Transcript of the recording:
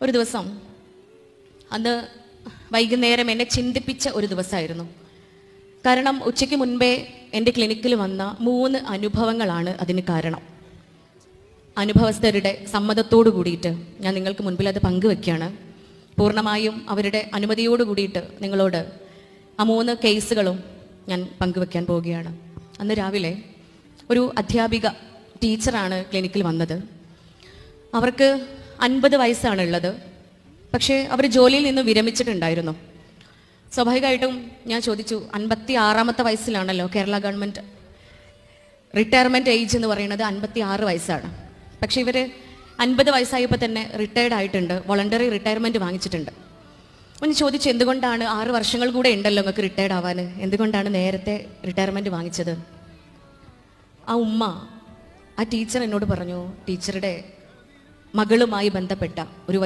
ഒരു ദിവസം അന്ന് വൈകുന്നേരം എന്നെ ചിന്തിപ്പിച്ച ഒരു ദിവസമായിരുന്നു. കാരണം ഉച്ചയ്ക്ക് മുൻപേ എൻ്റെ ക്ലിനിക്കിൽ വന്ന 3 അനുഭവങ്ങളാണ് അതിന് കാരണം. അനുഭവസ്ഥരുടെ സമ്മതത്തോടു കൂടിയിട്ട് ഞാൻ നിങ്ങൾക്ക് മുൻപിൽ അത് പങ്കുവെക്കുകയാണ്. പൂർണ്ണമായും അവരുടെ അനുമതിയോട് കൂടിയിട്ട് നിങ്ങളോട് ആ 3 കേസുകളും ഞാൻ പങ്കുവെക്കാൻ പോവുകയാണ്. അന്ന് രാവിലെ ഒരു അധ്യാപിക ടീച്ചറാണ് ക്ലിനിക്കിൽ വന്നത്. അവർക്ക് 50 വയസ്സാണുള്ളത്. പക്ഷേ അവർ ജോലിയിൽ നിന്ന് വിരമിച്ചിട്ടുണ്ടായിരുന്നു. സ്വാഭാവികമായിട്ടും ഞാൻ ചോദിച്ചു, 56ാമത്തെ വയസ്സിലാണല്ലോ കേരള ഗവൺമെൻറ് റിട്ടയർമെൻറ്റ് ഏജ് എന്ന് പറയുന്നത് 56 വയസ്സാണ്. പക്ഷേ ഇവർ 50 വയസ്സായപ്പോൾ തന്നെ റിട്ടയർഡ് ആയിട്ടുണ്ട്, വോളണ്ടറി റിട്ടയർമെൻറ്റ് വാങ്ങിച്ചിട്ടുണ്ട്. ഒന്ന് ചോദിച്ചു, എന്തുകൊണ്ടാണ് 6 വർഷങ്ങൾ കൂടെ ഉണ്ടല്ലോ നിങ്ങൾക്ക് റിട്ടയർഡ് ആവാൻ, എന്തുകൊണ്ടാണ് നേരത്തെ റിട്ടയർമെൻറ്റ് വാങ്ങിച്ചത്? ആ ടീച്ചർ എന്നോട് പറഞ്ഞു, ടീച്ചറുടെ മകളുമായി ബന്ധപ്പെട്ട ഒരു